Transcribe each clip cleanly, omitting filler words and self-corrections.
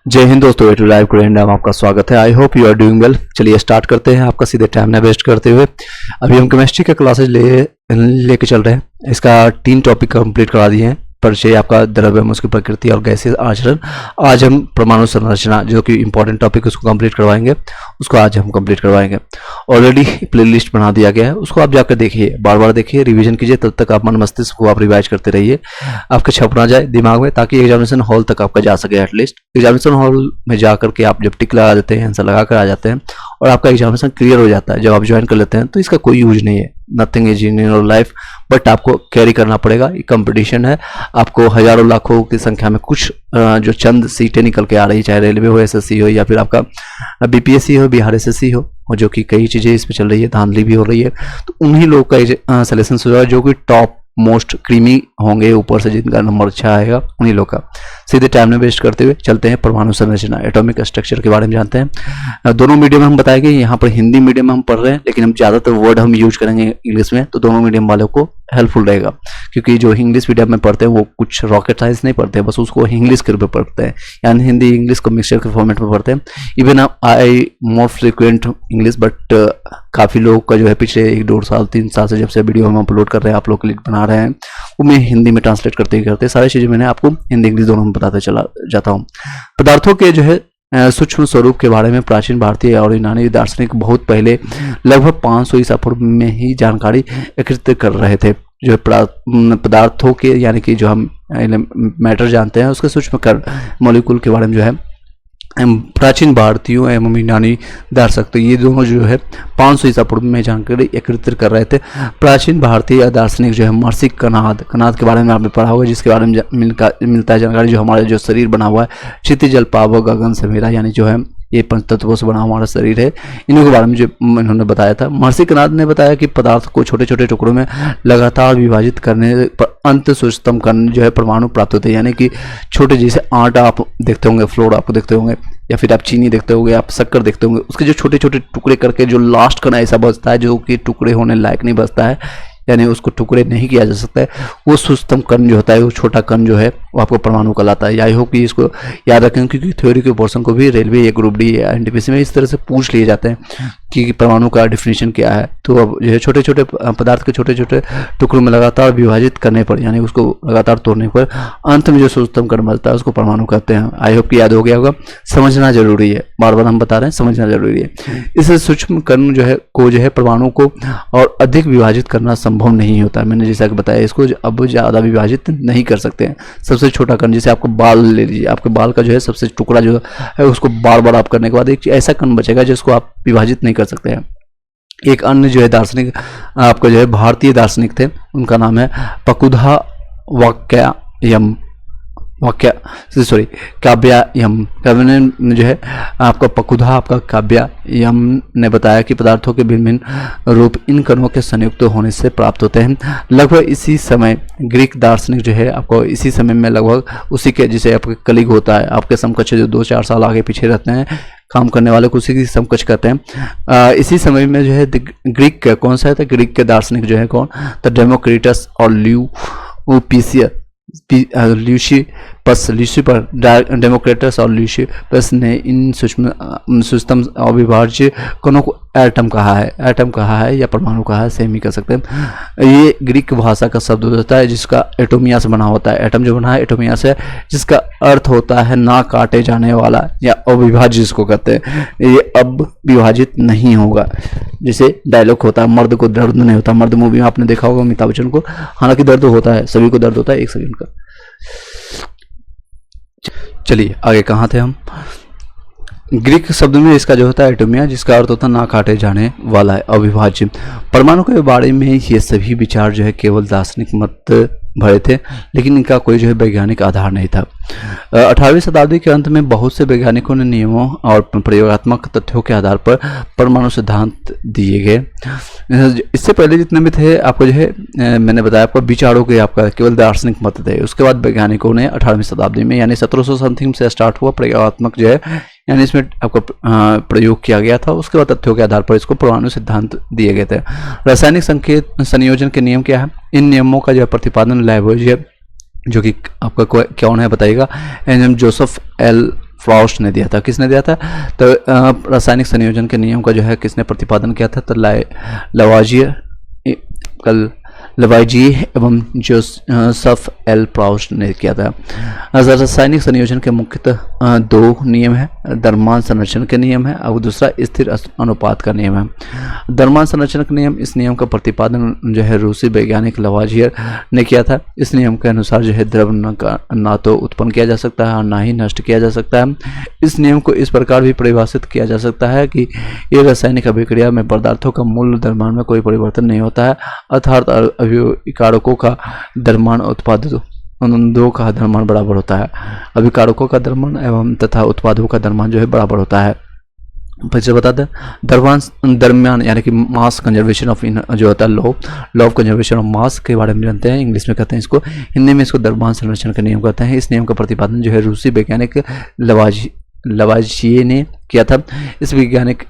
जय हिंद दोस्तों, to live में आपका स्वागत है। I hope you are doing well. चलिए स्टार्ट करते हैं आपका सीधे टाइम ना वेस्ट करते हुए। अभी हम केमिस्ट्री के क्लासेज लेके चल रहे हैं। इसका 3 टॉपिक कंप्लीट करा दिए हैं। परिचय, आपका द्रव्यम, उसकी प्रकृति और गैसीय आचरण। आज हम परमाणु संरचना, जो कि इंपॉर्टेंट टॉपिक, उसको कंप्लीट करवाएंगे। उसको आज हम कंप्लीट करवाएंगे। ऑलरेडी प्लेलिस्ट बना दिया गया है, उसको आप जाकर देखिए, बार बार देखिए, रिवीजन कीजिए। तब तक आप मन मस्तिष्क को आप रिवाइज करते रहिए, आपका छप ना जाए दिमाग में, ताकि एग्जामिनेशन हॉल तक आपका जा सके। एटलीस्ट एग्जामिनेशन हॉल में जा करके आप जब टिक लगा देते हैं, आंसर लगा कर आ जाते हैं और आपका एग्जामिनेशन क्लियर हो जाता है, जब आप ज्वाइन कर लेते हैं, तो इसका कोई यूज नहीं है। Nothing is in your life, but आपको कैरी करना पड़ेगा। ये कंपटीशन है, आपको हजारों लाखों की संख्या में कुछ जो चंद सीटें निकल के आ रही, चाहे रेलवे हो, एसएससी हो, या फिर आपका बीपीएससी हो, बिहार एसएससी हो, और जो कि कई चीजें इसमें चल रही है, धांधली भी हो रही है। तो उन्हीं लोग का सिलेक्शन हो रहा है, जो कि टॉप मोस्ट क्रीमी होंगे, ऊपर से जिनका नंबर अच्छा आएगा, उन्हीं लोग का। सीधे टाइम में वेस्ट करते हुए चलते हैं परमाणु संरचना, एटॉमिक स्ट्रक्चर के बारे में जानते हैं। दोनों मीडियम में हम बताएंगे। यहाँ पर हिंदी मीडियम में हम पढ़ रहे हैं, लेकिन हम ज्यादातर वर्ड हम यूज करेंगे इंग्लिश में, तो दोनों मीडियम वालों को हेल्पफुल रहेगा। क्योंकि जो इंग्लिश मीडियम में पढ़ते हैं वो कुछ रॉकेट साइंस नहीं पढ़ते हैं, बस उसको इंग्लिश के रूप में पढ़ते हैं, यानी हिंदी इंग्लिश को मिक्सचर के फॉर्मेट में पढ़ते हैं। Even I more frequent English, but काफी लोग का जो है पिछले 1-2 साल 3 साल से, जब से वीडियो हम अपलोड कर रहे हैं, आप लोग के लिए बना रहे हैं, वो मैं हिंदी में ट्रांसलेट करते ही करते सारी चीजें मैंने आपको हिंदी इंग्लिश दोनों में बताते चला जाता हूँ। पदार्थों के जो है सूक्ष्म स्वरूप के बारे में प्राचीन भारतीय और यूनानी दार्शनिक बहुत पहले, लगभग 500 ईसा पूर्व में ही जानकारी एकत्रित कर रहे थे। जो पदार्थों के, यानी कि जो हम मैटर जानते हैं, उसके सूक्ष्म कण मॉलिक्यूल के बारे में जो है प्राचीन भारतीयों एवं यूनानी दार्शनिक, तो ये दोनों जो है 500 ईसा पूर्व में जानकारी एकत्रित कर रहे थे। प्राचीन भारतीय दार्शनिक जो है महर्षि कणाद के बारे में आपने पढ़ा होगा, जिसके बारे में मिलता है जानकारी। जो हमारे जो शरीर बना हुआ है, क्षितिज, जल, पावक, गगन, समीरा, यानी जो है ये 5 तत्वों से बना हमारा शरीर है, इन्हीं के बारे में जो इन्होंने बताया था। महर्षि कणाद ने बताया कि पदार्थ को छोटे छोटे टुकड़ों में लगातार विभाजित करने पर अंत सूक्ष्मतम कण जो है परमाणु प्राप्त होते हैं। यानी कि छोटे, जैसे आटा आप देखते होंगे, फ्लोर आपको देखते होंगे, या फिर आप चीनी देखते होंगे, आप शक्कर देखते होंगे, उसके जो छोटे छोटे टुकड़े करके जो लास्ट कण ऐसा बचता है, जो कि टुकड़े होने लायक नहीं बचता है, यानी उसको टुकड़े नहीं किया जा सकता है, वो सूक्ष्मतम कण जो होता है, वो छोटा कण जो है, वो आपको परमाणु कहलाता है। आई होप कि इसको याद रखें, क्योंकि थ्योरी के पोर्शन को भी रेलवे या ग्रुप डी या एनटीपीसी में इस तरह से पूछ लिए जाते हैं कि परमाणु का डिफिनेशन क्या है। तो अब जो है छोटे छोटे पदार्थ के छोटे छोटे टुकड़ों में लगातार विभाजित करने पर, यानी उसको लगातार तोड़ने पर अंत में जो सूक्ष्मतम कण मिलता है, उसको परमाणु कहते हैं। आई होप कि याद हो गया होगा। समझना जरूरी है, बार बार हम बता रहे हैं, समझना जरूरी है। इस सूक्ष्म कण जो है परमाणु को और अधिक विभाजित करना संभव नहीं होता है। मैंने जैसा कि बताया, इसको अब ज्यादा विभाजित नहीं कर सकते हैं। सबसे छोटा कण, जैसे आपको बाल ले लीजिए, आपके बाल का जो है सबसे टुकड़ा जो है, उसको बार बार आप करने के बाद एक ऐसा कण बचेगा जिसको आप विभाजित नहीं कर सकते हैं। एक अन्य जो है दार्शनिक, आपका जो है भारतीय दार्शनिक थे, उनका नाम है पकुधा काव्यायम जो है आपका पकुधा, आपका काव्यायम ने बताया कि पदार्थों के भिन्न भिन्न रूप इन कणों के संयुक्त होने से प्राप्त होते हैं। लगभग इसी समय ग्रीक दार्शनिक जो है, आपको इसी समय में लगभग उसी के, जैसे आपके कलीग होता है, आपके समकक्ष जो 2-4 साल आगे पीछे रहते हैं, काम करने वाले को उसी की समकक्ष कहते हैं। इसी समय में जो है ग्रीक का कौन सा है, तो ग्रीक के दार्शनिक जो है कौन, तो डेमोक्रिटस और ल्यूसिपर डेमोक्रेटस और ल्यूसिपस ने इन सूक्ष्मतम अविभाज्य कणों को एटम कहा है या परमाणु कहा है, सेम ही कर सकते हैं। ये ग्रीक भाषा का शब्द होता है, जिसका एटोमिया से बना होता है। एटम जो बना है एटोमिया से, जिसका अर्थ होता है ना काटे जाने वाला या अविभाज्य, जिसको कहते हैं। ये अब विभाजित नहीं होगा। जैसे डायलॉग होता है, मर्द को दर्द नहीं होता। मर्द मूवी में आपने देखा होगा अमिताभ बच्चन को, हालांकि दर्द होता है, सभी को दर्द होता है। 1 सेकंड का, चलिए आगे कहाँ थे हम। ग्रीक शब्द में इसका जो होता है एटोमिया, जिसका अर्थ होता है ना काटे जाने वाला है, अविभाज्य। परमाणु के बारे में ये सभी विचार जो है केवल दार्शनिक मत भरे थे, लेकिन इनका कोई जो है वैज्ञानिक आधार नहीं था। 18वीं शताब्दी के अंत में बहुत से वैज्ञानिकों ने नियमों और प्रयोगात्मक तथ्यों के आधार पर परमाणु सिद्धांत दिए गए। इससे पहले जितने भी थे, आपको जो है मैंने बताया, आपको विचारों के आपका केवल दार्शनिक मत थे। उसके बाद वैज्ञानिकों ने 18वीं शताब्दी में, यानी 1700 समथिंग से स्टार्ट हुआ प्रयोगात्मक जो है, यानी इसमें आपको प्रयोग किया गया था। उसके बाद तथ्यों के आधार पर इसको परमाणु सिद्धांत दिए गए थे। रासायनिक संयोजन के नियम क्या है, इन नियमों का जो प्रतिपादन लैबोरेटरी, जो कि आपका कौन है बताइएगा, जोसेफ एल फ्राउस्ट ने दिया था। किसने दिया था? तो रासायनिक संयोजन के नियम का जो है किसने प्रतिपादन किया था? तो लवाजिये कल लवाइजिए एवं जोसेफ एल प्राउस्ट ने किया था। रासायनिक संयोजन के मुख्यतः दो नियम है, द्रव्यमान संरक्षण के नियम है और दूसरा स्थिर अनुपात का नियम है। द्रव्यमान संरक्षण का नियम, इस नियम का प्रतिपादन जो है रूसी वैज्ञानिक लवाजियर ने किया था। इस नियम के अनुसार जो है द्रव्य ना तो उत्पन्न किया जा सकता है और ना ही नष्ट किया जा सकता है। इस नियम को इस प्रकार भी परिभाषित किया जा सकता है कि ये रासायनिक अभिक्रिया में पदार्थों का मूल द्रव्यमान में कोई परिवर्तन नहीं होता है, अर्थात अभिकारकों का द्रव्यमान उत्पादों का द्रव्यमान बराबर होता है। अभिकारकों का द्रव्यमान एवं तथा उत्पादों का द्रव्यमान जो है बराबर होता है। फिर से बता दें, दरम्यान यानी कि मास कंजर्वेशन ऑफ जो होता है law of conservation of mass के बारे में जानते हैं, इंग्लिश में कहते हैं इसको, हिंदी में इसको द्रव्यमान संरक्षण का नियम कहते हैं। इस नियम का प्रतिपादन जो है रूसी वैज्ञानिक लवाजिये ने किया था। इस वैज्ञानिक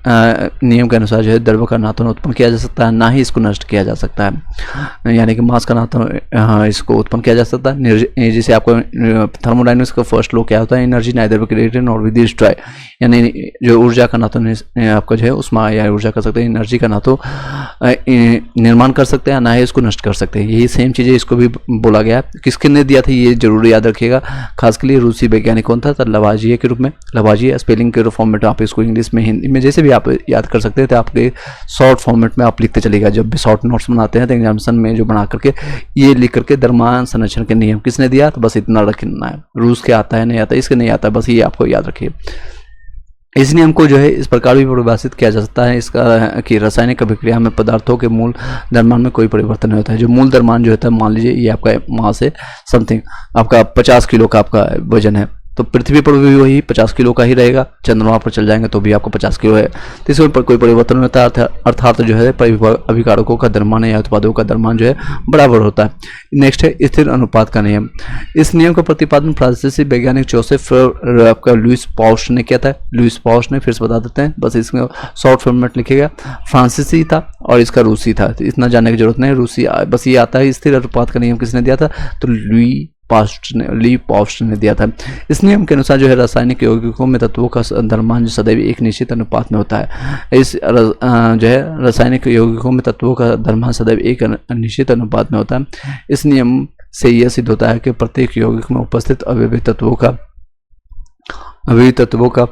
नियम के अनुसार जो है द्रव्य का ना तो उत्पन्न किया जा सकता है ना ही इसको नष्ट किया जा सकता है, यानी कि मास का ना तो इसको उत्पन्न किया जा सकता है। जैसे आपको थर्मोडायनेमिक्स का फर्स्ट लॉ क्या होता है? Energy neither created nor will destroy, यानी जो ऊर्जा का ना तो आपका जो है उसमें या ऊर्जा कर सकते हैं, एनर्जी का ना तो निर्माण कर सकते हैं ना ही इसको नष्ट कर सकते हैं। यही सेम चीज़ें इसको भी बोला गया। किसने दिया था ये जरूर याद रखिएगा, खास के लिए रूसी वैज्ञानिक कौन था? लवाजिये के रूप में। लवाजिये स्पेलिंग के फॉर्मेट आप इसको इंग्लिश में हिंदी में जैसे भी आप याद कर सकते हैं, तो आपके शॉर्ट फॉर्मेट में आप लिखते चलिएगा। जब भी शॉर्ट नोट्स बनाते हैं तो एग्जामिनेशन में जो बना करके ये लिख करके द्रव्यमान संरक्षण के नियम किसने दिया? तो बस इतना रखना है। रूस के आता है नहीं आता, इसके नहीं आता, बस ये आपको याद रखिए। इस नियम को जो है इस प्रकार भी परिभाषित किया जा सकता है इसका कि रासायनिक अभिक्रिया में पदार्थों के मूल द्रव्यमान में कोई परिवर्तन नहीं होता है। जो मूल द्रव्यमान जो होता है, मान लीजिए ये आपका मास है समथिंग, आपका 50 किलो का आपका वजन है, तो पृथ्वी पर भी वही 50 किलो का ही रहेगा। चंद्रमा पर चल जाएंगे तो भी आपको 50 किलो है, तो इसमें कोई परिवर्तन नहीं होता है, अर्थात जो है अभिकारकों का द्रव्यमान या उत्पादों का द्रव्यमान जो है बराबर होता है। नेक्स्ट है स्थिर अनुपात का नियम। इस नियम का प्रतिपादन फ्रांसीसी वैज्ञानिक जोसेफ आपका लुइस पाउस्ट ने किया था। लुइस पाउस्ट ने, फिर से बता देते हैं, बस इसमें शॉर्ट फॉर्मेट लिखिएगा। फ्रांसीसी था और इसका रूसी था, तो इतना जानने की जरूरत नहीं, रूसी बस ये आता है। स्थिर अनुपात का नियम किसने दिया था? तो ली पाउस्ट ने दिया था। इस नियम के अनुसार जो है रासायनिक यौगिकों में तत्वों का द्रव्यमान जो सदैव एक निश्चित अनुपात में होता है। इस जो है रासायनिक यौगिकों में तत्वों का द्रव्यमान सदैव एक निश्चित अनुपात में होता है। इस नियम से यह सिद्ध होता है कि प्रत्येक यौगिक में उपस्थित अवयवी तत्वों का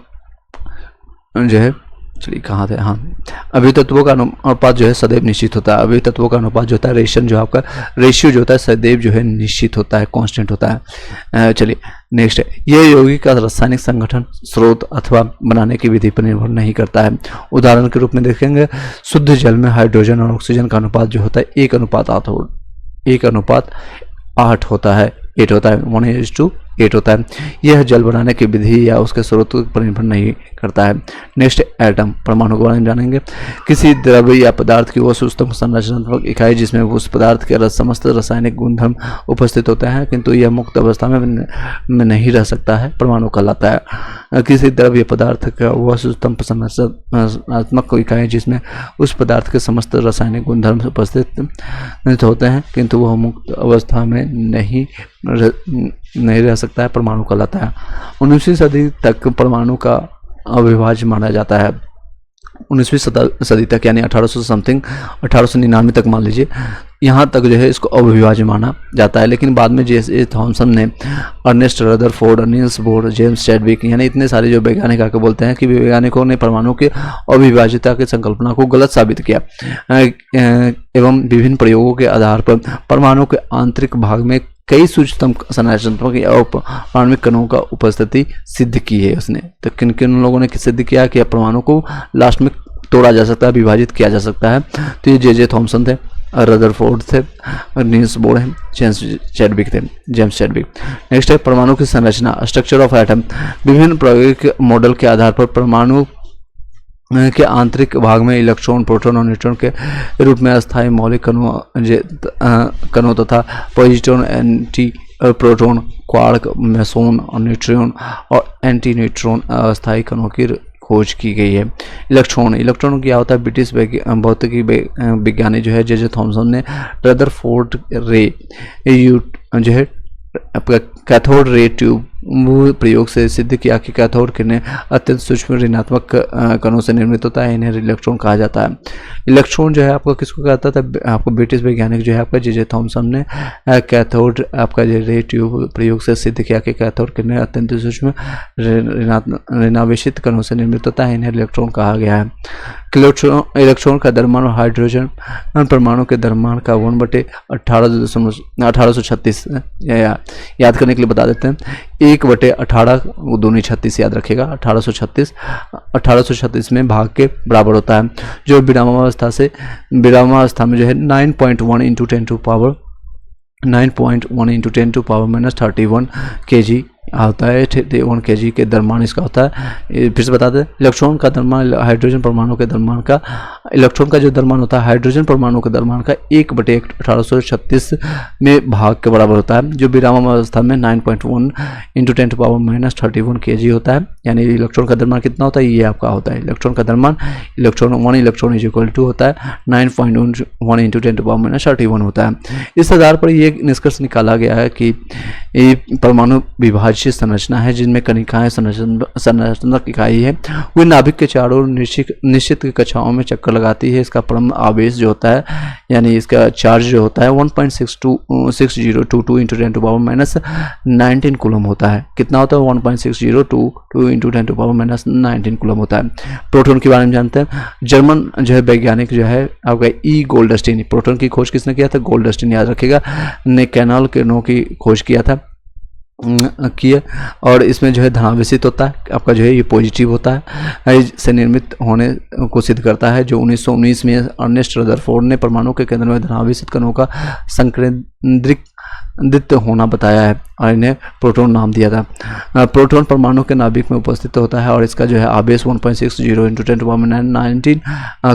जो है, चलिए कहाँ थे, हाँ, अवयवी तत्वों का अनुपात जो है सदैव निश्चित होता है। अवयवी तत्वों का अनुपात जो होता है, रेशियो जो आपका रेशियो जो होता है सदैव जो है निश्चित होता है, कांस्टेंट होता है। चलिए नेक्स्ट है, यह यौगिक का रासायनिक संगठन स्रोत अथवा बनाने की विधि पर निर्भर नहीं करता है। उदाहरण के रूप में देखेंगे, शुद्ध जल में हाइड्रोजन और ऑक्सीजन का अनुपात जो होता है 1:8 होता है, 8 होता है, 1:8 होता है। यह जल बनाने की विधि या उसके स्रोत पर निर्भर नहीं करता है। नेक्स्ट एटम, परमाणु के बारे में जानेंगे। किसी द्रव्य या पदार्थ की वह सूक्ष्म संरचनात्मक इकाई जिसमें उस पदार्थ के समस्त रासायनिक गुणधर्म उपस्थित होते हैं किंतु यह मुक्त अवस्था में नहीं रह सकता है, परमाणु कहलाता है। किसी द्रव्य पदार्थ का वह सूक्ष्म संरचनात्मक इकाई जिसमें उस पदार्थ के समस्त रासायनिक गुणधर्म उपस्थित होते हैं किंतु वह मुक्त अवस्था में नहीं रह सकता है, परमाणु कहलाता है। 19वीं सदी तक परमाणु का अविभाज्य माना जाता है। 19वीं सदी तक यानी 1899 तक मान लीजिए, यहाँ तक जो है इसको अविभाज्य माना जाता है। लेकिन बाद में जैसे थॉमसन ने, Ernest Rutherford, Niels Bohr, James Chadwick, यानी इतने सारे जो वैज्ञानिक आकर बोलते हैं कि वैज्ञानिकों ने परमाणु के अविभाज्यता की संकल्पना को गलत साबित किया एवं विभिन्न प्रयोगों के आधार पर परमाणु के आंतरिक भाग में कई सूक्ष्म संरचनात्मक और परमाणु कणों का उपस्थिति सिद्ध की है उसने। तो किन किन लोगों ने सिद्ध किया कि परमाणु को लास्ट में तोड़ा जा सकता है, विभाजित किया जा सकता है? तो ये जे थॉमसन थे, रदरफोर्ड थे, नील्स बोर है, जेम्स चैडविक। नेक्स्ट है परमाणु की संरचना, स्ट्रक्चर ऑफ एटम। विभिन्न प्रायोगिक मॉडल के आधार पर परमाणु के आंतरिक भाग में इलेक्ट्रॉन, प्रोटॉन और न्यूट्रॉन के रूप में अस्थायी मौलिक कणों तथा positron, anti proton, quark, meson और न्यूट्रॉन और एंटी न्यूट्रॉन अस्थायी कणों की खोज की गई है। इलेक्ट्रॉन क्या होता है? ब्रिटिश भौतिकी विज्ञानी जो है जे थॉमसन ने रदरफोर्ड रे जो है आपका कैथोड रे ट्यूब वो प्रयोग से सिद्ध किया कि कैथोड किरणें अत्यंत सूक्ष्म ऋणात्मक कणों से निर्मित होता है, इन्हें इलेक्ट्रॉन कहा जाता है। इलेक्ट्रॉन जो है आपका किसको कहता था, आपको ब्रिटिश वैज्ञानिक जो है आपका जे थॉमसन ने कैथोड आपका जो रे ट्यूब प्रयोग से सिद्ध किया कि कैथोड किरणें अत्यंत सूक्ष्म ऋणावेशित कणों से निर्मित होता है, इन्हें इलेक्ट्रॉन कहा गया है। इलेक्ट्रॉन का द्रव्यमान और हाइड्रोजन परमाणु के द्रव्यमान का 1/1836 याद करने के लिए बता देते हैं। 1/18 दोनों 36 याद रखेगा। 1836 में भाग के बराबर होता है, जो विरामावस्था में जो है 9.1 × 10 to power -31 kg होता है। 31 kg के द्रव्यमान इसका होता है। फिर से बता दें, इलेक्ट्रॉन का द्रव्यमान हाइड्रोजन परमाणु के द्रव्यमान का, इलेक्ट्रॉन का जो द्रव्यमान होता है हाइड्रोजन परमाणु के द्रव्यमान का 1/1836 में भाग के बराबर होता है, जो विरामावस्था में 9.1 × 10 to power -31 kg होता है। यानी इलेक्ट्रॉन का द्रव्यमान कितना होता है, ये आपका होता है इलेक्ट्रॉन का द्रव्यमान। 1 इलेक्ट्रॉन इज इक्वल टू होता है 9.1 × 10 to power -31 होता है। इस आधार पर ये निष्कर्ष निकाला गया है कि परमाणु विभाज्य संरचना है, जिनमें कणिकाएं संरचनात्मक इकाई है। वे नाभिक के चारों ओर निश्चित कक्षाओं में चक्कर लगाती है। इसका परम आवेश जो होता है, यानी इसका चार्ज जो होता है 1.6022 × 10 to power -19 कूलम होता है। कितना होता है, 1.6022 × 10 to power -19 कूलम होता है। प्रोटॉन के बारे में जानते हैं। जर्मन जो है वैज्ञानिक जो है आपका गोल्डस्टीन, प्रोटॉन की खोज किसने किया था, गोल्डस्टीन याद रखेगा, ने कैनल किरणों की खोज किया था और इसमें जो है धनावेशित होता है आपका जो है ये पॉजिटिव होता है, से निर्मित होने को सिद्ध करता है। जो 1919 में अर्नेस्ट रदरफोर्ड ने परमाणु के केंद्र में धनावेशित कणों का संकेंद्रित होना बताया है और इन्हें प्रोटॉन नाम दिया था। प्रोटॉन परमाणु के नाभिक में उपस्थित होता है और इसका जो है आवेश 1.60 × 10 to power -19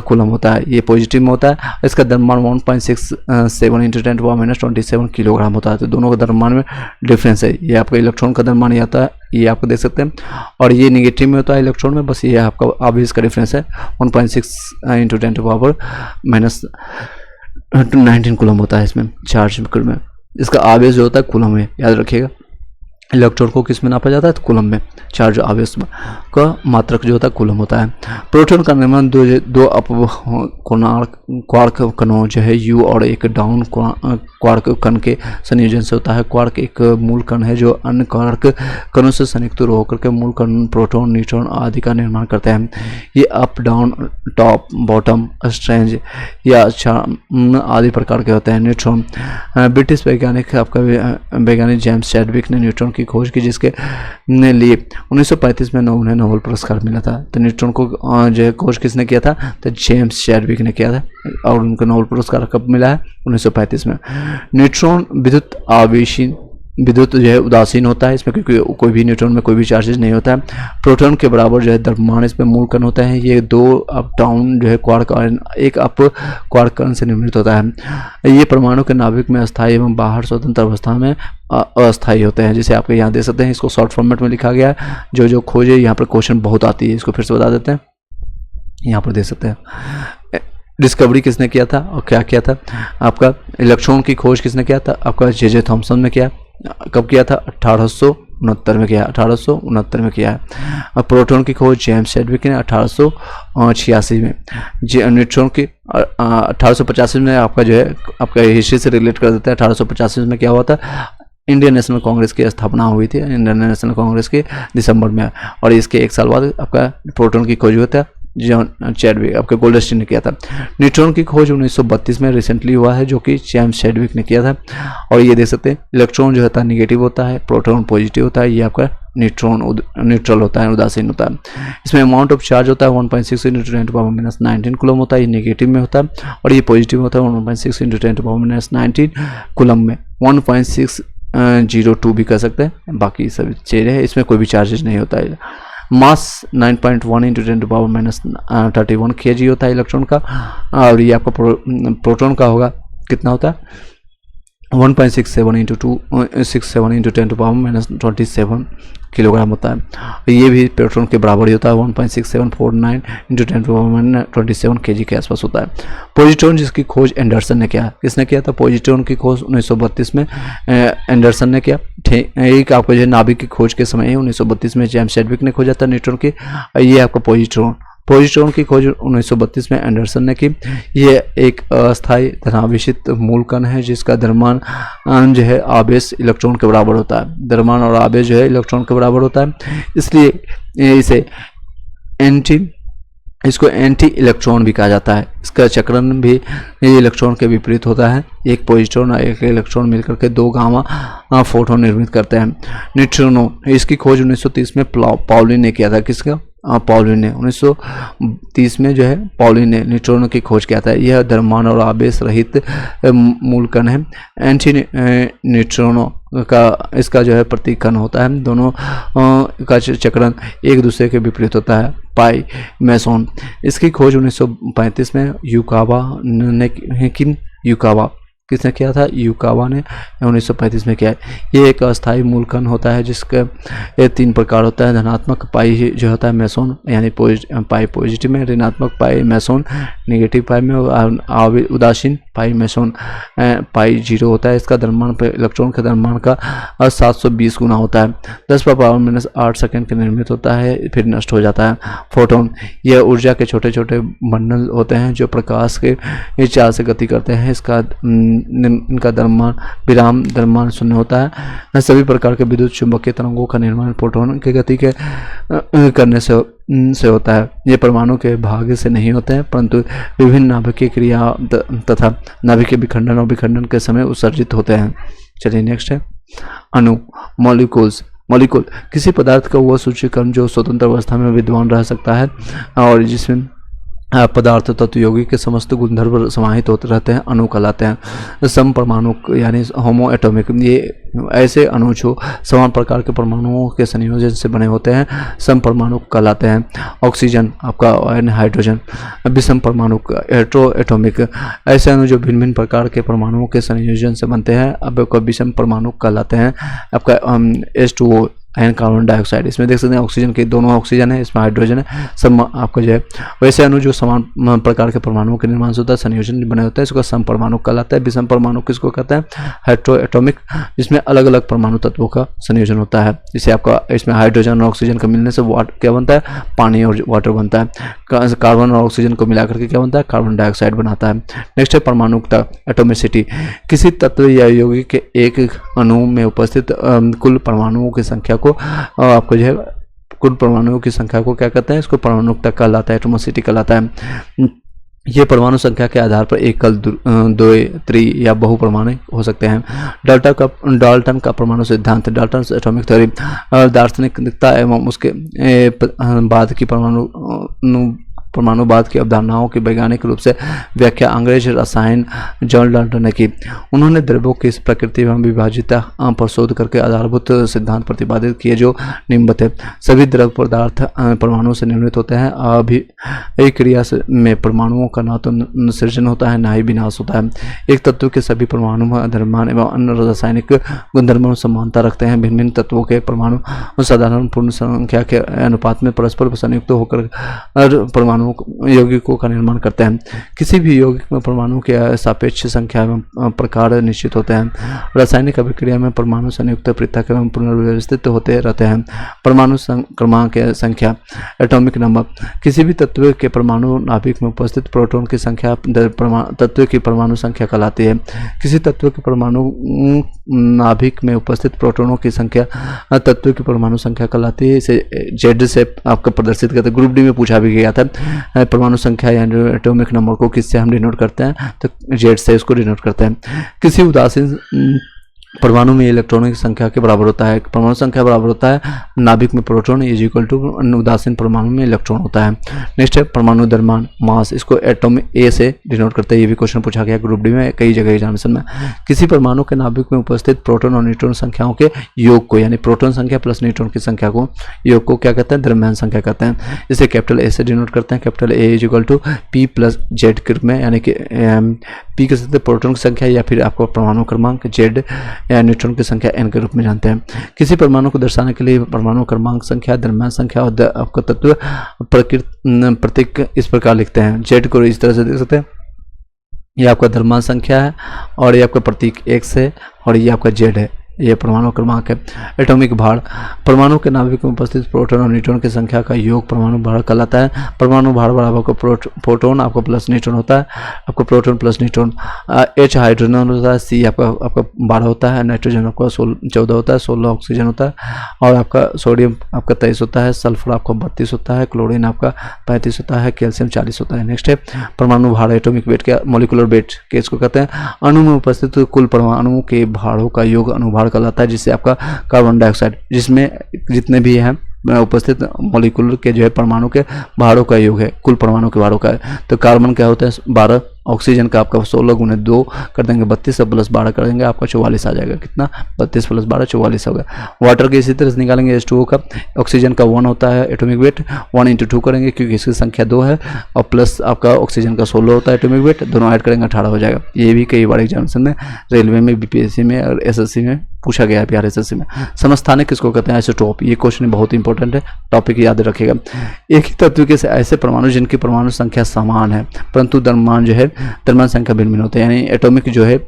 कूलम होता है। ये पॉजिटिव में होता है। इसका द्रव्यमान 1.67 × 10 to power -27 किलोग्राम होता है। तो दोनों का द्रव्यमान में डिफरेंस है। ये आपका इलेक्ट्रॉन का द्रव्यमान ये आता है, ये आपको देख सकते हैं, और ये निगेटिव में होता है इलेक्ट्रॉन में, बस ये आपका आवेश का डिफरेंस है 1.6 × 10 to power -19 कूलम होता है इसमें चार्ज में। इसका आवेश जो होता है कूलम में, याद रखिएगा। इलेक्ट्रॉन को किस में नापा जाता है, तो कूलम में। चार्ज आवेश का मात्रक जो होता है कूलम होता है। प्रोटॉन का निर्माण दो क्वार्क कणों जो है यू और एक डाउन क्वार्क कण के संयोजन से होता है। क्वार्क एक मूल कण है जो अन्य क्वार्क कणों से संयुक्त होकर के मूल कण प्रोटॉन, न्यूट्रॉन आदि का निर्माण करते हैं। ये up, down, top, bottom, strange या आदि प्रकार के होते हैं। न्यूट्रॉन, ब्रिटिश वैज्ञानिक जेम्स चैडविक ने न्यूट्रॉन की खोज की, जिसके लिए 1935 में उन्हें नोबेल पुरस्कार मिला था। तो न्यूट्रॉन को जो खोज किसने किया था, तो जेम्स चैडविक ने किया था और उनको नोबेल पुरस्कार कब मिला है, 1935 में। न्यूट्रॉन विद्युत जो है उदासीन होता है, इसमें क्योंकि कोई भी न्यूट्रॉन में कोई भी चार्जेस नहीं होता है। प्रोटॉन के बराबर जो है द्रव्यमान इसमें मूल कण होता है। ये दो अप डाउन जो है क्वार्क एक अप क्वार्क कण से निर्मित होता है। ये परमाणु के नाभिक में अस्थायी एवं बाहर स्वतंत्र अवस्था में अस्थायी होते हैं। जैसे आपके यहाँ देख सकते हैं, इसको शॉर्ट फॉर्मेट में लिखा गया है। जो खोज है यहाँ पर क्वेश्चन बहुत आती है, इसको फिर से बता देते हैं। यहाँ पर देख सकते हैं डिस्कवरी किसने किया था और क्या किया था। आपका इलेक्ट्रॉन की खोज किसने किया था, आपका जे थॉमसन ने किया। कब किया था, 1869 में किया, 1869 में किया है। और प्रोटॉन की खोज जेम्स चैडविक ने 1886 में। न्यूट्रॉन की 1885 में आपका जो है आपका हिस्ट्री से रिलेट कर देता है। 1885 में क्या हुआ था, इंडियन नेशनल कांग्रेस की स्थापना हुई थी, इंडियन नेशनल कांग्रेस के दिसंबर में, और इसके एक साल बाद आपका प्रोटॉन की खोज हुआ था, जॉन चैडविक आपके गोल्डस्टीन ने किया था। न्यूट्रॉन की खोज 1932 में रिसेंटली हुआ है, जो कि जेम्स चैडविक ने किया था। और ये देख सकते हैं इलेक्ट्रॉन जो होता है निगेटिव होता है, प्रोटॉन पॉजिटिव होता है। ये आपका न्यूट्रॉन न्यूट्रल होता है, उदासीन होता है। इसमें अमाउंट ऑफ चार्ज होता है 1.6 × 10 to power -19 कूलम होता है। ये नेगेटिव में होता है और ये पॉजिटिव होता है 1.6 × 10 to power -19 कूलम में। 1.602 भी कर सकते हैं, बाकी सभी चीज़ें हैं, इसमें कोई भी चार्जेस नहीं होता है। मास 9.1 × 10 to power -31 kg होता है इलेक्ट्रॉन का। और ये आपका प्रोटॉन का होगा कितना होता है, 1.67 × 10 to power -27 किलोग्राम होता है। ये भी प्रोटॉन के बराबर ही होता है, 1.6749 इंटू 10⁻27 kg के आसपास होता है। पॉजिट्रॉन जिसकी खोज एंडरसन ने किया, किसने किया था? पॉजिट्रॉन की खोज 1932 में एंडरसन ने किया। एक आपको जो है नाभिक की खोज के समय 1932 में जेम्स चैडविक ने खोजा था न्यूट्रॉन की। ये आपका पॉजिट्रॉन की खोज 1932 में एंडरसन ने की। ये एक अस्थायी धनावेशित मूल कण है जिसका द्रव्यमान जो है आवेश इलेक्ट्रॉन के बराबर होता है। द्रव्यमान और आवेश जो है इलेक्ट्रॉन के बराबर होता है, इसलिए इसे इसको एंटी इलेक्ट्रॉन भी कहा जाता है। इसका चक्रण भी इलेक्ट्रॉन के विपरीत होता है। एक पॉजिट्रॉन और एक इलेक्ट्रॉन मिलकर के 2 गामा फोटोन निर्मित करते हैं। न्यूट्रिनो, इसकी खोज 1930 में पाउलिन ने किया था। किसका? पाउलिन ने 1930 में जो है पाउलिन ने न्यूट्रॉन की खोज किया था। यह द्रव्यमान और आवेश रहित मूल कण है। एंटी न्यूट्रिनो का इसका जो है प्रतीक कण होता है। दोनों का चक्रण एक दूसरे के विपरीत होता है। पाई मेसोन, इसकी खोज 1935 में युकावा ने किसने किया था? युकावा ने 1935 में किया है। ये एक अस्थायी मूल कण होता है जिसका 3 प्रकार होता है। धनात्मक पाई जो होता है मेसोन यानी पाई पॉजिटिव में, ऋणात्मक पाई मेसोन नेगेटिव पाई में, और उदासीन पाई मेसोन पाई 0 होता है। इसका द्रव्यमान इलेक्ट्रॉन के द्रव्यमान का 720 गुना होता है। 10⁻⁸ सेकंड के निर्मित होता है, फिर नष्ट हो जाता है। फोटोन, यह ऊर्जा के छोटे छोटे बंडल होते हैं जो प्रकाश के चाल से गति करते हैं। इनका द्रव्यमान 0 होता है। सभी प्रकार के विद्युत चुंबकीय तरंगों का निर्माण प्रोटॉन के गति के करने से होता है। ये परमाणु के भाग्य से नहीं होते हैं, परंतु विभिन्न नाभिकीय क्रिया तथा नाभिकीय विखंडन और विखंडन के समय उत्सर्जित होते हैं। चलिए नेक्स्ट है अणु, मॉलिक्यूल किसी पदार्थ का वह सूचीकरण जो स्वतंत्र अवस्था में विद्यमान रह सकता है और जिसमें पदार्थ तत्व यौगिक के समस्त गुणधर्म समाहित होते रहते हैं, अणु कहलाते हैं। समपरमाणु यानी होमो एटॉमिक, ये ऐसे अणु जो समान प्रकार के परमाणुओं के संयोजन से बने होते हैं समपरमाणु कहलाते हैं। ऑक्सीजन आपका हाइड्रोजन। विषम परमाणु हेट्रो एटॉमिक, ऐसे अणु जो भिन्न भिन्न प्रकार के परमाणुओं के संयोजन से बनते हैं अब आपका विषम परमाणु कहलाते हैं। आपका H2O एंड कार्बन डाइऑक्साइड, इसमें देख सकते हैं ऑक्सीजन के दोनों ऑक्सीजन है, इसमें हाइड्रोजन है। सब आपका जो है वैसे अणु जो समान प्रकार के परमाणुओं के निर्माण से होता है, संयोजन बने होता है, इसको समपरमाणु कहलाता है। विषम परमाणु किसको कहते हैं? हेट्रो एटॉमिक, जिसमें अलग अलग परमाणु तत्वों का संयोजन होता है। जैसे आपका इसमें हाइड्रोजन और ऑक्सीजन का मिलने से क्या बनता है? पानी और वाटर बनता है। कार्बन और ऑक्सीजन को मिलाकर के क्या बनता है? कार्बन डाइऑक्साइड बनाता है। नेक्स्ट है परमाणुकता, एटोमिसिटी। किसी तत्व या यौगिक के एक अणु में उपस्थित कुल परमाणुओं की संख्या को आपको जो है कुल परमाणुओं की संख्या को क्या कहते हैं? इसको परमाणुकता कहलाता है, एटोमिसिटी कहलाता है। ये परमाणु संख्या के आधार पर एकल, द्वि, त्रि या बहु परमाणु हो सकते हैं। डाल्टन का परमाणु सिद्धांत, डाल्टन एटॉमिक थ्योरी, दार्शनिकता एवं उसके बाद की परमाणुवाद की अवधारणाओं की वैज्ञानिक रूप से व्याख्या अंग्रेज रसायन जॉन डाल्टन ने की। उन्होंने द्रव्यों की प्रकृति एवं विभाज्यता पर शोध करके आधारभूत सिद्धांत प्रतिपादित किए जो निम्नवत है। सभी द्रव पदार्थ परमाणु से निर्मित होते हैं। अभिक्रिया में परमाणुओं का ना तो सृजन होता है ना ही विनाश होता है। एक तत्व के सभी परमाणु द्रव्यमान एवं अन्य रासायनिक गुणधर्मों समानता रखते हैं। भिन्न भिन्न तत्वों के परमाणु साधारण पूर्ण संख्या के अनुपात में परस्पर संयुक्त होकर परमाणु यौगिकों का निर्माण करते हैं। किसी भी यौगिक में परमाणु के सापेक्ष संख्या एवं प्रकार निश्चित होते हैं। रासायनिक अभिक्रिया में परमाणु संयुक्त पृथक एवं पुनर्व्यवस्थित होते रहते हैं। परमाणु क्रमांक संख्या, एटॉमिक नंबर। किसी भी तत्व के परमाणु नाभिक में उपस्थित प्रोटॉन की संख्या तत्व की परमाणु संख्या कहलाती है। किसी तत्व के परमाणु नाभिक में उपस्थित प्रोटॉनों की संख्या तत्व की परमाणु संख्या कहलाती है। इसे जेड से आपका प्रदर्शित करते हैं। ग्रुप डी में पूछा भी गया था परमाणु संख्या यानी एटॉमिक नंबर को किससे हम डिनोट करते हैं? तो जेड से इसको डिनोट करते हैं। किसी उदासीन परमाणु में इलेक्ट्रॉनों की संख्या के बराबर होता है। परमाणु संख्या बराबर होता है नाभिक में प्रोटॉन इज इक्वल टू उदासीन परमाणु में इलेक्ट्रॉन होता है। नेक्स्ट है परमाणु द्रव्यमान, मास, इसको एटॉम ए से डिनोट करते हैं। ये भी क्वेश्चन पूछा गया ग्रुप डी में कई जगह एग्जामिनेशन में। किसी परमाणु के नाभिक में उपस्थित प्रोटॉन और न्यूट्रॉन संख्याओं के योग को यानी प्रोटॉन संख्या प्लस न्यूट्रॉन की संख्या को योग को क्या कहते हैं? द्रव्यमान संख्या कहते हैं। इसे कैपिटल ए से डिनोट करते हैं। Capital A is equal to P plus Z के रूप में, यानी कि पी कह सकते हैं प्रोटॉन की संख्या या फिर आपको परमाणु क्रमांक, जेड या न्यूट्रॉन की संख्या n के रूप में जानते हैं। किसी परमाणु को दर्शाने के लिए परमाणु क्रमांक संख्या, द्रव्यमान संख्या और आपका तत्व प्रतीक इस प्रकार लिखते हैं। जेड को इस तरह से देख सकते हैं, ये आपका द्रव्यमान संख्या है और ये आपका प्रतीक x है और ये आपका जेड है, ये परमाणु क्रमांक है। एटॉमिक भार, परमाणु के नाभिक में उपस्थित प्रोटॉन और न्यूट्रॉन की संख्या का योग परमाणु भार कहलाता है। परमाणु भार बराबर को प्रोटॉन आपका प्लस न्यूट्रॉन होता है, आपका proton plus neutron. H hydrogen होता है, C आपका 12 होता है, नाइट्रोजन आपका 14 होता है, 16 ऑक्सीजन होता है और आपका सोडियम आपका 23 होता है, सल्फर आपका 32 होता है, क्लोरीन आपका 35 होता है, कैल्शियम 40 होता है। नेक्स्ट है परमाणु भार, एटॉमिक वेट के मॉलिक्यूलर वेट के इसको कहते हैं। अणु में उपस्थित कुल परमाणु के भारों का योग अनुभार कहलाता है, जिससे आपका कार्बन डाइऑक्साइड जिसमें जितने भी हैं उपस्थित मॉलिक्यूल के जो है परमाणु के भारों का योग है, कुल परमाणु के भारों का है। तो कार्बन क्या होता है 12, ऑक्सीजन का आपका 16 गुने 2 कर देंगे 32 और प्लस 12 कर देंगे आपका 44 आ जाएगा। कितना 32 प्लस 12 44 हो गया। वाटर के इसी तरह से निकालेंगे H2O का, ऑक्सीजन का 1 होता है एटॉमिक वेट, 1 × 2 करेंगे क्योंकि इसकी संख्या 2 है और प्लस आपका ऑक्सीजन का 16 होता है एटॉमिक वेट, दोनों ऐड करेंगे 18 हो जाएगा। ये भी कई बार एग्जामिनेशन में रेलवे में, बीपीएससी में और एसएससी में पूछा गया है, बिहार एसएससी में। समस्थानिक किसको कहते हैं? आइसोटोप। ये क्वेश्चन बहुत इंपॉर्टेंट है, टॉपिक याद रखिएगा। एक ही तत्व के ऐसे परमाणु जिनकी परमाणु संख्या समान है परंतु द्रव्यमान जो है द्रव्यमान संख्या भिन्न भिन्न होते हैं, यानी एटॉमिक जो है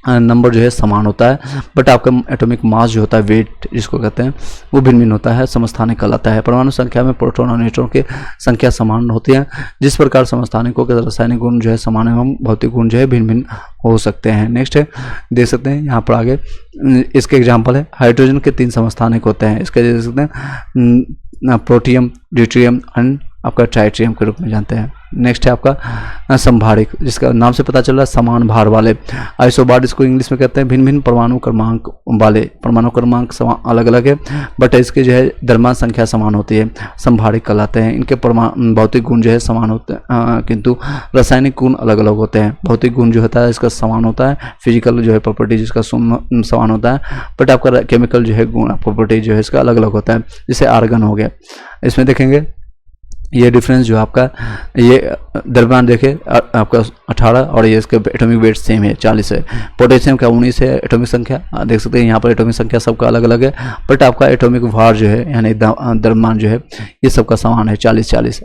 नंबर जो है समान होता है बट आपका एटॉमिक मास जो होता है वेट जिसको कहते हैं वो भिन्न भिन्न होता है, समस्थानिक कहलाता है। परमाणु संख्या में प्रोटॉन और न्यूट्रॉन की संख्या समान होती है। जिस प्रकार समस्थानिकों के रासायनिक गुण जो है समान एवं भौतिक गुण जो है भिन्न भिन्न हो सकते हैं। नेक्स्ट है देख सकते हैं यहाँ पर आगे इसके एग्जाम्पल है, हाइड्रोजन के 3 समस्थानिक होते हैं, इसके देख सकते हैं प्रोटियम, ड्यूटेरियम एंड आपका ट्राइटियम के रूप में जानते हैं। नेक्स्ट है आपका संभारिक, जिसका नाम से पता चल रहा है समान भार वाले। आइसोबार इसको इंग्लिश में कहते हैं। भिन्न भिन्न परमाणु क्रमांक वाले, परमाणु क्रमांक अलग अलग है बट इसके जो है द्रव्यमान संख्या समान होती है, संभारिक कहलाते हैं। इनके परमाणु भौतिक गुण जो है समान होते हैं किंतु रासायनिक गुण अलग अलग होते हैं। भौतिक गुण जो होता है इसका समान होता है, फिजिकल जो है प्रॉपर्टी जिसका समान होता है बट आपका केमिकल जो है गुण प्रॉपर्टी जो है इसका अलग अलग होता है। जैसे आर्गन हो गया, इसमें देखेंगे ये डिफरेंस जो आपका ये द्रव्यमान देखे आपका 18 और ये इसके एटॉमिक वेट सेम है 40 है। पोटेशियम का 19 है एटॉमिक संख्या, देख सकते हैं यहाँ पर एटॉमिक संख्या सबका अलग अलग है बट आपका एटॉमिक भार जो है यानी द्रव्यमान जो है ये सबका समान है 40-40,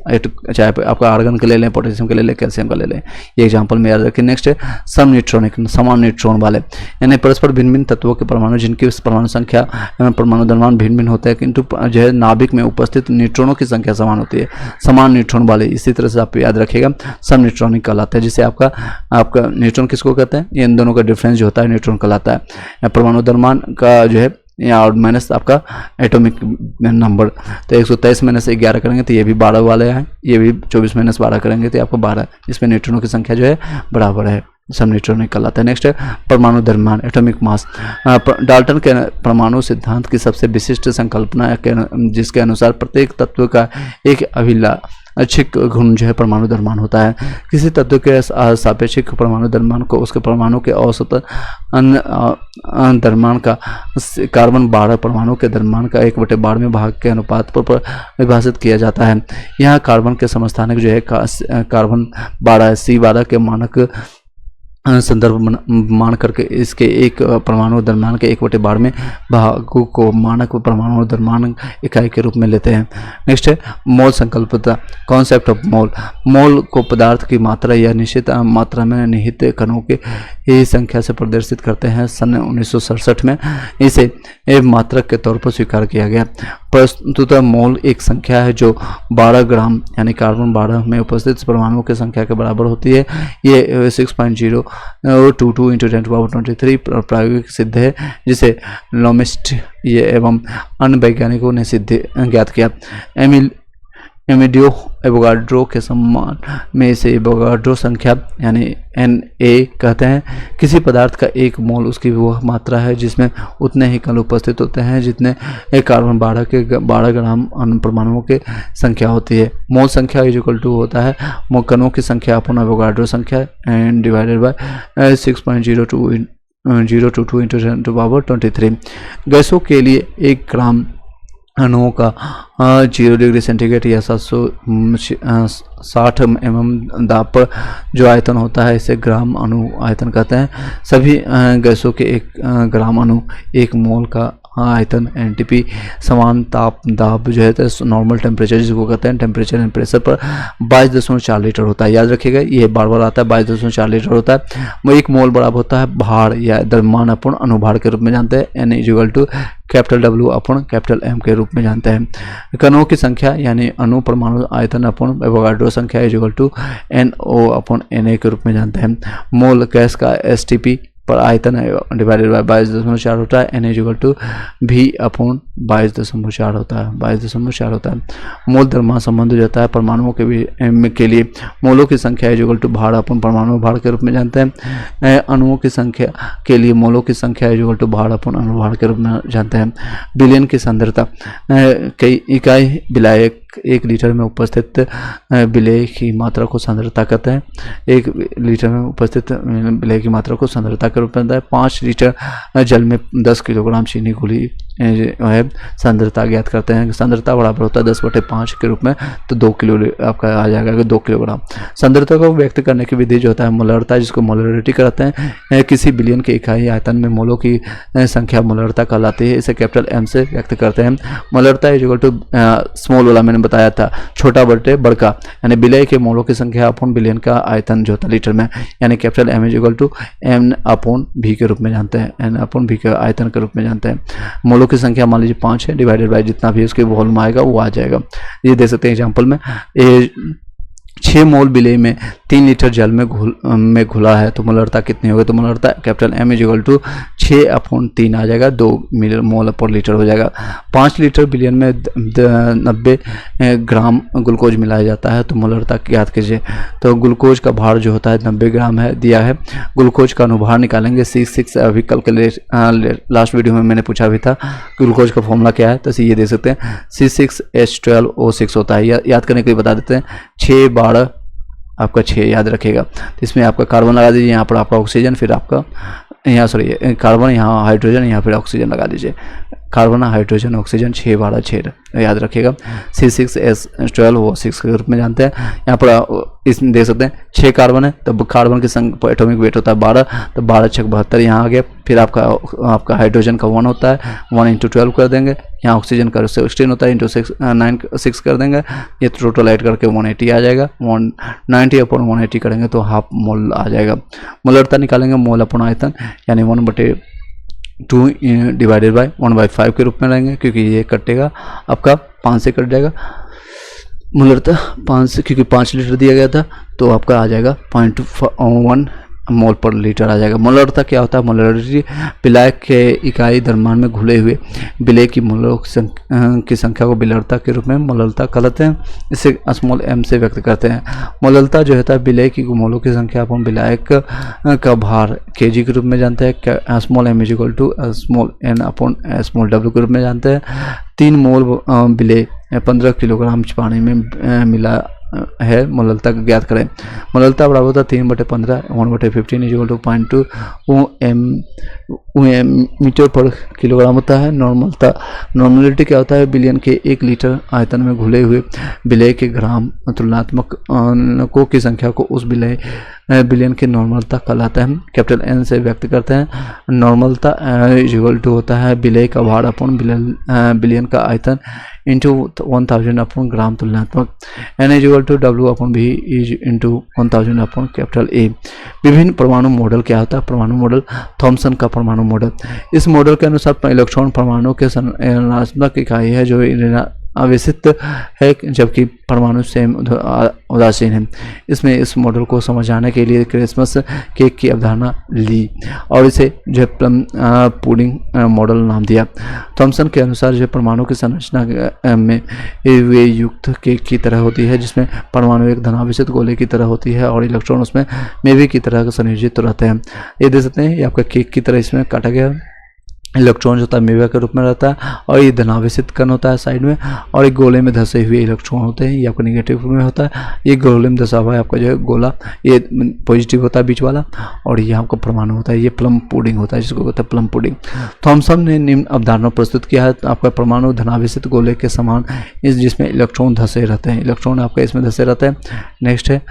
चाहे आपका आर्गन के ले लें, पोटेशियम के ले लें, कैल्शियम का ले लें। ये एग्जाम्पल में याद रखें। नेक्स्ट है सम न्यूट्रॉनिक, समान न्यूट्रॉन वाले, यानी परस्पर भिन्न भिन्न तत्वों के परमाणु जिनकी परमाणु संख्या परमाणु द्रव्यमान भिन्न भिन्न होता है किंतु जो है नाभिक में उपस्थित न्यूट्रॉनों की संख्या समान होती है, समान न्यूट्रॉन वाले। इसी तरह से आप याद रखिएगा सम न्यूट्रॉनिक कहलाता है। जिसे आपका न्यूट्रॉन किसको कहते हैं? ये इन दोनों का डिफरेंस जो होता है न्यूट्रॉन कहलाता है। परमाणु द्रव्यमान का जो है या और माइनस आपका एटॉमिक नंबर, तो 123 माइनस 11 करेंगे तो ये भी 12 वाले हैं, ये भी 24 माइनस 12 करेंगे तो आपको 12, जिसमें न्यूट्रॉनों की संख्या जो है बराबर है, सब न्यूट्रॉनिक कहलाता है। नेक्स्ट है परमाणु द्रव्यमान, एटॉमिक मास। डाल्टन के परमाणु सिद्धांत की सबसे विशिष्ट संकल्पना जिसके अनुसार प्रत्येक तत्व का एक अभिलाक्षिक गुण जो है परमाणु द्रव्यमान होता है। किसी तत्व के सापेक्षिक परमाणु द्रव्यमान को उसके परमाणु के औसत द्रव्यमान का कार्बन 12 परमाणु के द्रव्यमान का 1/12 में भाग के अनुपात पर परिभाषित किया जाता है। यहाँ कार्बन के समस्थानिक जो है कार्बन 12 C12 के मानक संदर्भ मान करके इसके एक परमाणु द्रव्यमान के 1/12 में भागों को मानक परमाणु द्रव्यमान इकाई के रूप में लेते हैं। नेक्स्ट है मोल संकल्पता, कॉन्सेप्ट ऑफ मोल। मोल को पदार्थ की मात्रा या निश्चित मात्रा में निहित कणों की संख्या से प्रदर्शित करते हैं। सन 1967 में इसे एक मात्रक के तौर पर स्वीकार किया गया। प्रस्तुतः मोल एक संख्या है जो 12 ग्राम यानी कार्बन 12 में उपस्थित परमाणुओं की संख्या के बराबर होती है। ये 6.022 × 10⁻23 प्रायोगिक सिद्ध है, जिसे लोमिस्ट ये एवं अन्य वैज्ञानिकों ने सिद्ध ज्ञात किया। एमिडियो एवोगाड्रो के सम्मान में इसे एवोगाड्रो संख्या यानी Na कहते हैं। किसी पदार्थ का एक मोल उसकी वह मात्रा है जिसमें उतने ही कण उपस्थित होते हैं जितने एक कार्बन 12 ग्राम परमाणुओं की संख्या होती है। मोल संख्या = होता है कणों की संख्या अपॉन एवोगाड्रो संख्या एंड डिवाइडेड बाय 6.022 × 10⁻23। गैसों के लिए 1 ग्राम अणुओं का 0 डिग्री सेंटीग्रेड या 760 mm दाब पर जो आयतन होता है इसे ग्राम अणु आयतन कहते हैं। सभी गैसों के 1 ग्राम अणु 1 मोल का आयतन एनटीपी समान ताप दाब जो है तो नॉर्मल टेम्परेचर जिसको कहते हैं टेम्परेचर एंड प्रेशर पर 22.4 लीटर होता है। याद रखिएगा ये बार बार आता है, 22.4 लीटर होता है। 1 मोल बराबर होता है भार या द्रव्यमान अपूर्ण अनुभार के रूप में जानते हैं। N equal to capital W upon capital M के रूप में जानते हैं। कणों की संख्या यानी अणु परमाणु आयतन अपन एवोगाड्रो संख्या equal to N O upon N A के रूप में जानते हैं। मोल गैस का एसटीपी पर आयतन डिवाइडेड बाय 22.4 होता है। एन इक्वल टू भी अपॉन 22.4 होता है, 22.4 होता है। मोल द्रव्यमान संबंध हो जाता है परमाणुओं के लिए मोलों की संख्या इक्वल टू भार अपन परमाणु भार के रूप में जानते हैं। अणुओं की संख्या के लिए मोलों की संख्या इक्वल टू भार अपन अणुभार के रूप में जानते हैं। बिलियन की सांद्रता कई इकाई विलायक 1 लीटर में उपस्थित विलेय की मात्रा को सांद्रता कहते हैं। 1 लीटर में उपस्थित विलेय की मात्रा को सांद्रता के रूप में आता है। 5 लीटर जल में 10 किलोग्राम चीनी घुली है सांद्रता ज्ञात करते हैं। सांद्रता बराबर होता है 10/5 के रूप में, तो 2 किलो आपका आ जाएगा 2 किलोग्राम। सांद्रता को व्यक्त करने की विधि जो होता है मोलरता, जिसको मोलरिटी कहते हैं। किसी बिलियन के इकाई आयतन में मोलों की संख्या मोलरता कहलाती है। इसे कैपिटल एम से व्यक्त करते हैं। मोलरता इक्वल टू स्मॉल वाला मैंने बताया था छोटा बटे बड़का, यानी विलेय के मोलों की संख्या अपॉन बिलियन का आयतन जो होता है लीटर में, यानी capital M equal to N upon भी के रूप में जानते हैं। एन अपॉन भी के आयतन के रूप में जानते हैं। मोलों की संख्या मान लीजिए 5 है, डिवाइडेड बाय जितना भी उसके वॉल्यूम आएगा वो आ जाएगा। ये देख सकते हैं एग्जांपल में 6 मोल विलेय में 3 लीटर जल में घुला है तो मोलरता कितनी होगी? तो मोलरता कैपिटल एम इक्वल टू 6/3 आ जाएगा, 2 मोल पर लीटर हो जाएगा। 5 लीटर बिलियन में 90 ग्राम ग्लूकोज मिलाया जाता है तो मोलरता याद कीजिए। तो ग्लूकोज का भार जो होता है 90 ग्राम है दिया है। ग्लूकोज का अनुभार निकालेंगे C6, अभी कल के लास्ट वीडियो में मैंने पूछा भी था ग्लूकोज का फॉर्मूला क्या है, तो ये दे सकते हैं C6H12O6 होता है। याद करने के लिए बता देते हैं 6 12 आपका 6 याद रखेगा। तो इसमें आपका कार्बन लगा दीजिए, यहाँ पर आपका ऑक्सीजन, फिर आपका यहाँ सॉरी कार्बन, यहाँ हाइड्रोजन, यहाँ फिर ऑक्सीजन लगा दीजिए। कार्बन हाइड्रोजन ऑक्सीजन 6 12 6 याद रखिएगा। C6H12O6 के रूप में जानते हैं। यहाँ पर इस देख सकते हैं 6 कार्बन है तब कार्बन की संख्या एटॉमिक वेट होता है 12, तो 12 6 72 यहाँ आ गया। फिर आपका हाइड्रोजन का 1 होता है, 1 × 12 कर देंगे। यहाँ ऑक्सीजन का 16 होता है, 6 कर देंगे। ये टोटल ऐड करके 180 आ जाएगा। 190/180 करेंगे तो हाफ मोल आ जाएगा। मोलरता निकालेंगे मोल अपन आयतन, यानी 1/2 डिवाइडेड बाय 1/5 के रूप में रहेंगे, क्योंकि ये कटेगा आपका 5 से कट जाएगा। मोलरता 5 से, क्योंकि 5 लीटर दिया गया था तो आपका आ जाएगा 0.1 मोल पर लीटर आ जाएगा। मोलरता क्या होता है? मोलरिटी विलायक के इकाई द्रव्यमान में घुले हुए विलेय की मोलों की संख्या को विलरता के रूप में मोलरता कहते हैं। इसे स्मॉल एम से व्यक्त करते हैं। मोलरता जो होता है विलेय की मोलों की संख्या अपन विलायक का भार केजी के रूप में जानते हैं। Small M equal to small N upon small W के रूप में जानते हैं। 3 मोल विलेय 15 किलोग्राम पानी में मिला है। मोलरता का ज्ञात करें। मोलरता बराबर होता है 3/15 1/15 इक्वल टू 0.2 मीटर पर किलोग्राम होता है। नॉर्मलिटी क्या होता है? बिलियन के 1 लीटर आयतन में घुले हुए विलेय के ग्राम तुलनात्मकों की संख्या को उस बिलियन की नॉर्मलता कहलाता है। कैपिटल एन से व्यक्त करते हैं। नॉर्मलता इक्वल टू होता है विलेय का भार अपन बिलियन का आयतन इंटू 1000 अपन ग्राम तुलनात्मक। एन इक्वल टू डब्ल्यू अपन भी इंटू 1000 अपन कैपिटल ए। विभिन्न परमाणु मॉडल क्या होता है? परमाणु मॉडल थॉमसन का परमाणु मॉडल। इस मॉडल के अनुसार इलेक्ट्रॉन परमाणु के संरचनात्मक इकाई है जो आवेशित है, जबकि परमाणु सेम उदासीन है। इसमें इस मॉडल को समझाने के लिए क्रिसमस केक की अवधारणा ली और इसे जो पुडिंग मॉडल नाम दिया। थॉमसन के अनुसार जो परमाणु की संरचना में वे युक्त केक की तरह होती है, जिसमें परमाणु एक धनावेशित गोले की तरह होती है और इलेक्ट्रॉन उसमें मेवे की तरह संयोजित रहते हैं। ये देख सकते हैं, ये आपका केक की तरह इसमें काटा गया इलेक्ट्रॉन जो होता है मेवा के रूप में रहता है, और ये धनावेशित कण होता है साइड में, और एक गोले में धसे हुए इलेक्ट्रॉन होते हैं, ये आपका निगेटिव में होता है। ये गोले में धसा हुआ है आपका जो है गोला, ये पॉजिटिव होता है बीच वाला, और ये आपका परमाणु होता है, ये प्लम पुडिंग होता है, जिसको कहते हैं प्लम पुडिंग। थॉमसन ने निम्न अवधारणा प्रस्तुत किया है। आपका परमाणु धनावेशित गोले के समान इस जिसमें इलेक्ट्रॉन धसे रहते हैं, इलेक्ट्रॉन आपका इसमें धसे रहते हैं। नेक्स्ट है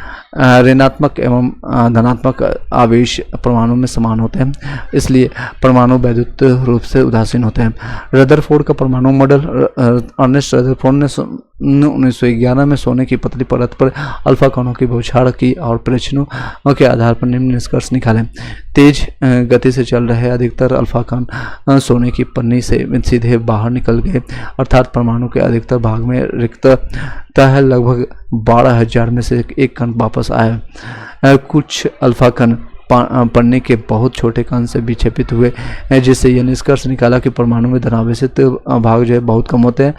ऋणात्मक एवं धनात्मक आवेश परमाणु में समान होते हैं, इसलिए परमाणु वैद्युत रूप से उदासीन होते हैं। रदरफोर्ड का परमाणु मॉडल, अर्नेस्ट रदरफोर्ड ने 1911 में सोने की पतली परत पर अल्फा कणों की बौछार की और परीक्षणों के आधार पर निम्न निष्कर्ष निकाले। तेज गति से चल रहे अधिकतर अल्फा कण सोने की पन्नी से सीधे बाहर निकल गए, अर्थात परमाणु के अधिकतर भाग में रिक्तता है। लगभग 12,000 में से एक कण वापस आया। कुछ अल्फा कण पन्ने के बहुत छोटे कण से विक्षेपित हुए, जिससे यह निष्कर्ष निकाला कि परमाणु में धनावेशित भाग जो है बहुत कम होते हैं,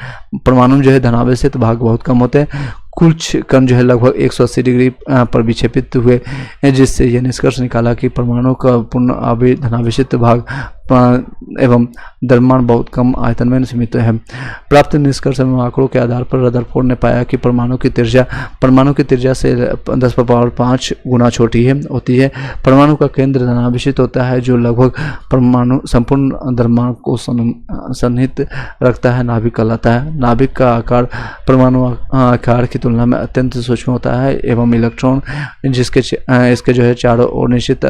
परमाणु जो है धनावेशित भाग बहुत कम होते हैं। कुछ कण जो है लगभग 180 डिग्री पर विक्षेपित हुए, जिससे यह निष्कर्ष निकाला कि परमाणु का पूर्ण धनावेशित भाग एवं द्रव्यमान बहुत कम आयतन में सीमित है। प्राप्त निष्कर्ष एवं आंकड़ों के आधार पर रदरफोर्ड ने पाया कि परमाणु की त्रिज्या से 10⁵ गुना छोटी होती है। परमाणु का केंद्र धनावेशित होता है, जो लगभग परमाणु संपूर्ण द्रव्यमान को सन्निहित रखता है, नाभिक कहलाता है। नाभिक का आकार परमाणु आकार की तुलना में अत्यंत सूक्ष्म होता है एवं इलेक्ट्रॉन इसके जो है चारों ओर निश्चित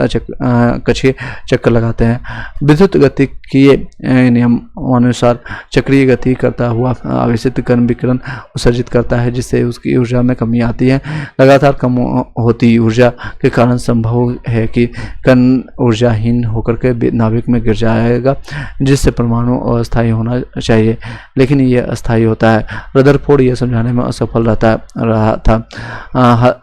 कक्षीय चक्कर लगाते हैं। विद्युत गतिकीय नियमानुसार चक्रीय गति करता हुआ आवेशित कण विकिरण उत्सर्जित करता है, जिससे उसकी ऊर्जा में कमी आती है। लगातार कम होती ऊर्जा के कारण संभव है कि कण ऊर्जाहीन होकर के नाभिक में गिर जाएगा, जिससे परमाणु अस्थायी होना चाहिए, लेकिन यह अस्थायी होता है। रदरफोर्ड यह समझाने में असफल रहा था।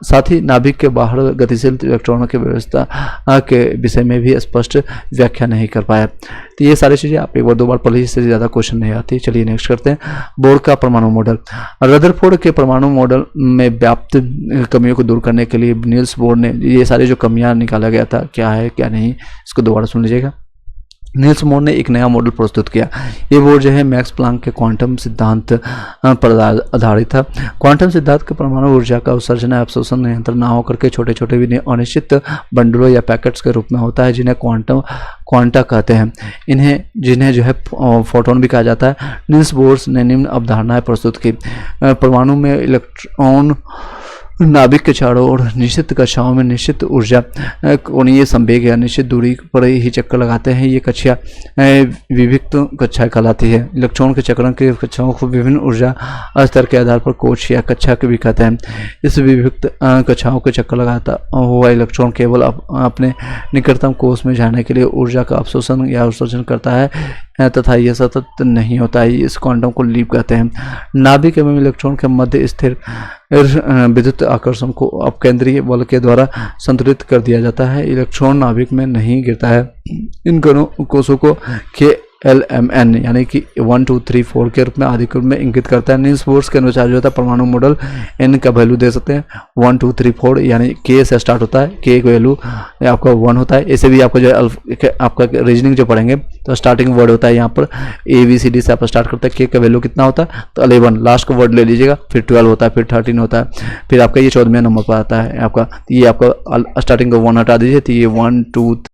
साथ ही नाभिक के बाहर गतिशील इलेक्ट्रॉनों की व्यवस्था के विषय में भी स्पष्ट व्याख्या नहीं कर पाया। तो ये सारी चीजें आप एक बार 2 बार पढ़ लीजिए, इससे ज़्यादा क्वेश्चन नहीं आती। चलिए नेक्स्ट करते हैं। बोर का परमाणु मॉडल। रदरफोर्ड के परमाणु मॉडल में व्याप्त कमियों को दूर करने के लिए नील्स बोर ने ये सारी जो कमियां निकाला गया था, क्या है क्या नहीं, इसको दोबारा सुन लीजिएगा। नील्स बोर ने एक नया मॉडल प्रस्तुत किया। ये बोर जो है मैक्स प्लांक के क्वांटम सिद्धांत पर आधारित था। क्वांटम सिद्धांत के परमाणु ऊर्जा का उत्सर्जन अवशोषण नियंत्रण ना होकर के छोटे छोटे अनिश्चित बंडलों या पैकेट्स के रूप में होता है, जिन्हें क्वांटा कहते हैं। जिन्हें जो है फोटोन भी कहा जाता है। नील्स बोर ने निम्न अवधारणाएं प्रस्तुत की। परमाणु में इलेक्ट्रॉन नाभिक के चारों ओर निश्चित कक्षाओं में निश्चित ऊर्जा कोणीय संवेग या निश्चित दूरी पर ही चक्कर लगाते हैं। ये कक्षा विविक्त कक्षाएं कहलाती है। इलेक्ट्रॉन के चक्रण के कक्षाओं को विभिन्न ऊर्जा स्तर के आधार पर कोश या कक्षा के भी कहते हैं। इस विविक्त कक्षाओं के चक्कर लगाता हुआ इलेक्ट्रॉन केवल अपने निकटतम कोश में जाने के लिए ऊर्जा का अवशोषण या उत्सर्जन करता है, तथा यह सतत नहीं होता है। इस क्वांटम को लीप कहते हैं। नाभिक एवं इलेक्ट्रॉन के मध्य स्थिर विद्युत आकर्षण को अपकेंद्रीय बल के द्वारा संतुलित कर दिया जाता है। इलेक्ट्रॉन नाभिक में नहीं गिरता है। इन कोशों को LMN यानी कि 1 2 3 4 के रूप में आधिक्रम में इंगित करता है। नील्स बोर के अनुसार जो होता है परमाणु मॉडल N का वैल्यू दे सकते हैं 1 2 3 4 यानी K से स्टार्ट होता है। K का वैल्यू आपका 1 होता है। ऐसे भी आपका जो है आपका रीजनिंग जो पढ़ेंगे तो स्टार्टिंग वर्ड होता है यहाँ पर ABCD से आप स्टार्ट करते हैं। K का वैल्यू कितना होता है तो 11, लास्ट का वर्ड ले लीजिएगा, फिर 12 होता है, फिर 13 होता है, फिर आपका ये 14वें नंबर पर आता है आपका। ये आपका स्टार्टिंग का 1 हटा दीजिए तो ये 1 2